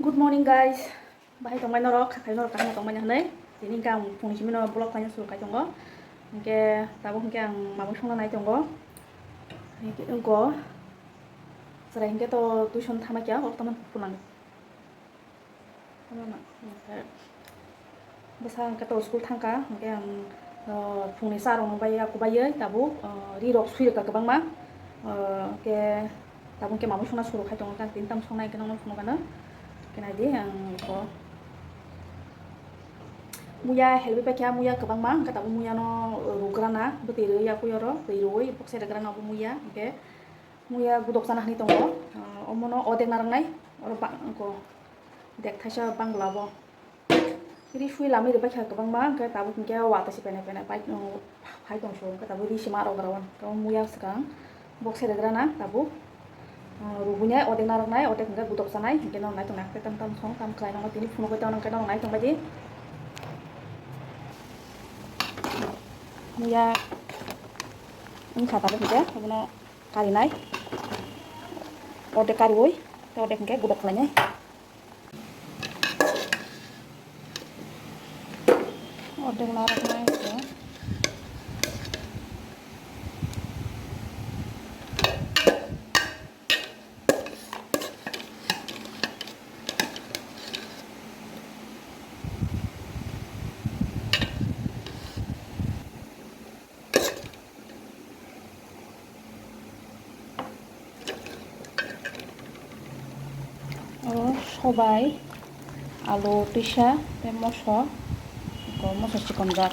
Good morning guys. Bahay tongmai norok khakai norok kahna tongmai hanai. Tini kang phone simino blog kanya sur kai tongo. Hingke tabo hingke ang mabo songna nai tongo. Hingke engko sera hingke to tuition thama kya ok taman pulang. Tamana. Basa hingke to school thangka hingke ang phone sarong bai aku bai tabo ri rok sui ka gabang ma. Ke tabo hingke mabo songna sur kai tongo kang tin tam songnai ke nang phone kana. Kena di yang ko muya helbi pa kya muya kabang mang kata muya no rugrana betiru ya ku yoro beiroi pokse dagrana bu muya oke muya gudok sana ni tongo omono odek narang nai oro pa ko dek thasa bangla bo ri sui lami ba kya kabang mang ka tabu kya wata si pene pene pai pai tong so ka tabu ri sima ro grawan ka muya sekarang pokse dagrana tabu rubunya odek narang nai odek enggak gudok sanai hingke nong nai tong nak tam tam song tam klai nong tini phunu ko tong nong nai tong baji muya ini kata apa hingke kamu kari nai odek kari woi odek hingke gudok sanai odek narang nai সবাই আলু টিসা মশলা মশলা চিকন জাত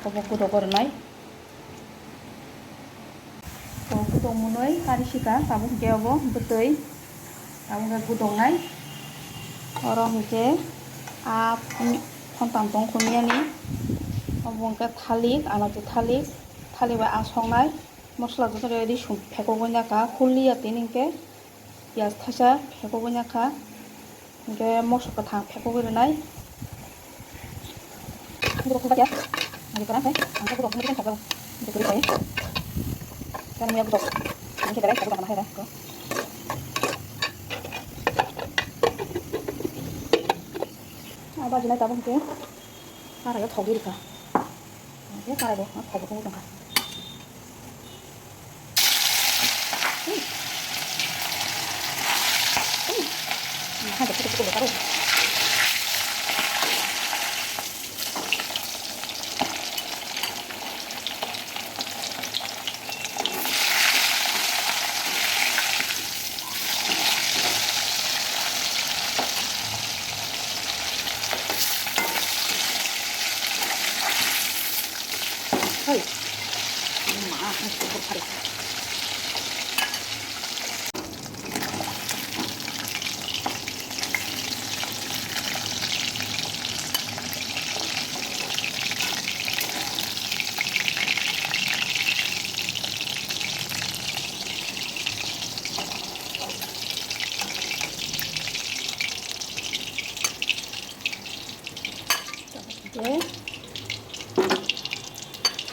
কব গুঁড়ো করে নাই গুঁড়ো মুনৈ কারি শিকা তাবো হিকে হব বতৈ তাবো গুদংনাই অর হিকে ফন্তাম দं খুমিয়ানি অবংকে থালিক আনাতে থালিক বা আসংনাই মশলা জোরে রিসুম ফেকগনাকা হুলিয়াতে নিকে পিয়াজ থাসা ফেকগনাকা hingke mosok thang pheko gori nai guruk ba ya ngi kora hai angka guruk ni kan thakal de kori hai kan mi guruk hingke dai thakal na hai ra ko aba jinai tabung ke kara ya thogi rika ke kara bo thogi ko tongka 하나 더 뜯고 바로 허이 하나씩 더 바로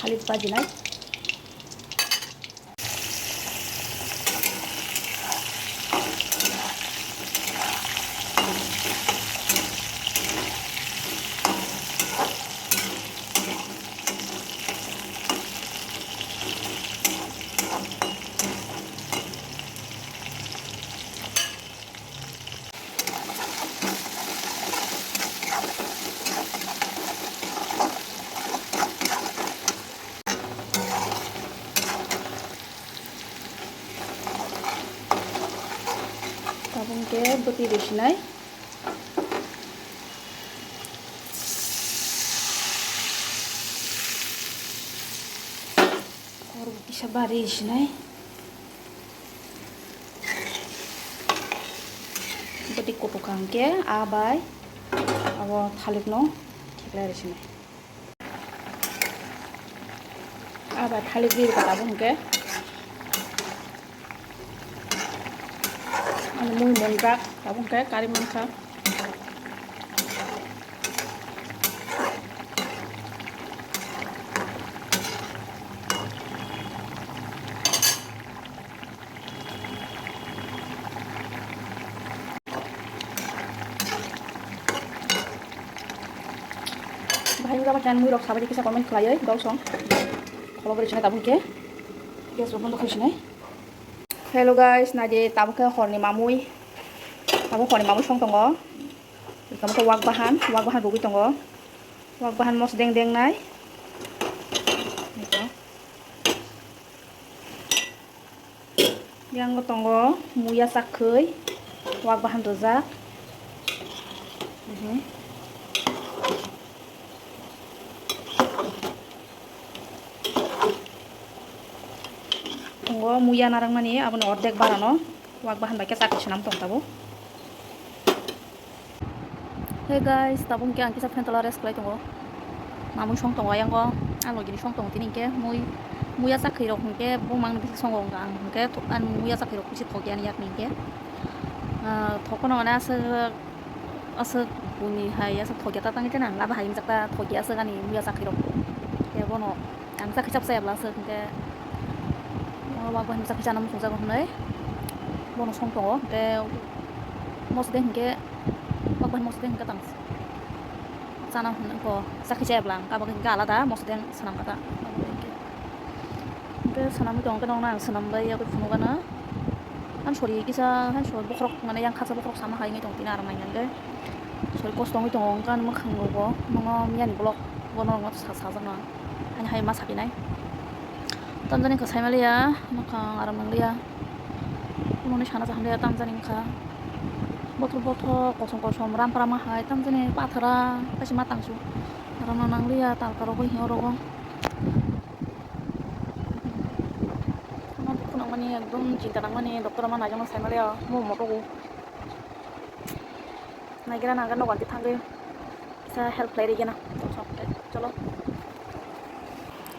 halip 빠지나이 tabungke beti desinai or bisa bari desinai beti kutukangke abai abo thalik no thikla desinai abai thalik bir tabungke mui monggak tabung kayak kari mangsa Bahayu gak pakai mui rok sabadi kisah komen kelai gaw song. Kalau beri tabung ke, gas rok untuk kesini. Hello guys, nadi tabung ke horni mamui. Tabung horni mamui song tonggo. Tabung ke wak bahan rugi tonggo. Wak bahan mos deng deng nai. Yang tonggo muya sakai, wak bahan rejak. Tunggu muya narang mani abon ordek barano wak bahan baiknya sakit senam tong tabu. Hey guys, tabung ke angkisa pentolores kelai tunggu mamu song tunggu yang go alo gini song tunggu tini ke muya sakit rok ke bumang bisik song rong gang ke an muya sakit rok bisik thogian yak ni ke thokono na ase buni hai ase thogia ta tangi tena laba hai jakta thogia ase gani muya sakit rok ke bono ang sakit cap saya bla se ke wak bahan sakit janam sung jago hnai bono song tunggu ke mos deng ke wak bahan mos deng ke tang sanam ko sakit saya bla ka bagen ka alada mos deng sanam kata ke sanam dong ke dong na sanam bai ya ko funo bana an sori kisa han sori bokrok mana yang khasa bokrok sama hai ngi tong tina arang ngai ge sori kostong tong kan ma khang go mongo miani blok bono ngot sa sa jana han hai ma sabi nai tamjani ka saimali ya maka aram nanglia uno sana jaham ya tamjani ka botol kosong kosong rampara ma hai tamjani pathara kasi matang su aram nanglia tal karo ko hioro go mani ekdom cinta nang mani dokter mana aja mas saya malah mau motor go naik kira naga no ganti thangge bisa help lagi deh na chalo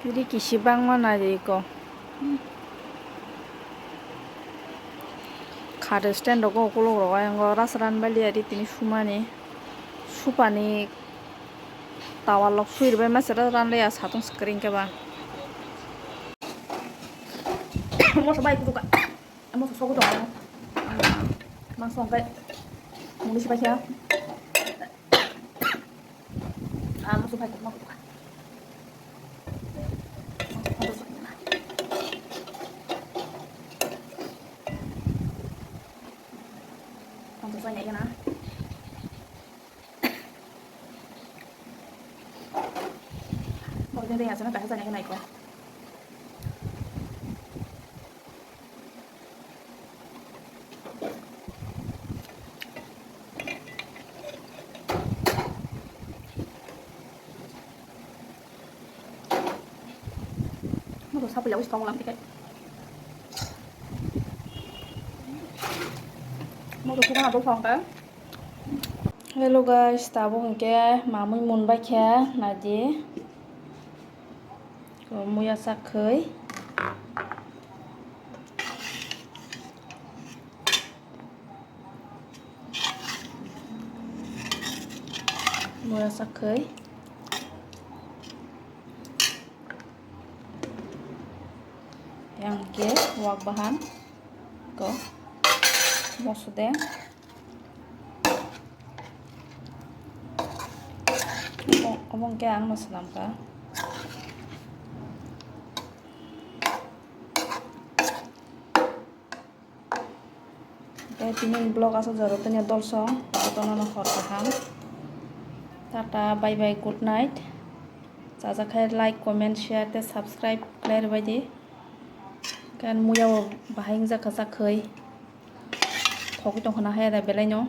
jadi kisi bang mana jadi ko kade stand go kulo ro yang go rasaran bali adi tini sumani supani tawal lok suir be masara ran le ya satung screen ke ba mau sebaik itu kak, mau sesuatu dong, langsung kayak mau siapa sih ya, mau sebaik mau bukan, langsung saja ya nah, mau jadi ya sana kasih saja naik kok. Mau sapu jauh sekali lagi kayak mau tuh kan atau song kan hello guys tabung ke mamui munbai kya nadi muya sakai muya sakai yang ke wak bahan ko mosde omong ke ang masalam ka tinin blog asal jarutnya dolsong tono hor kaham tata bye bye good night jajakai like comment share te subscribe clear baidi kan muya bahing jaka jakai thogi tong khana hai da belai no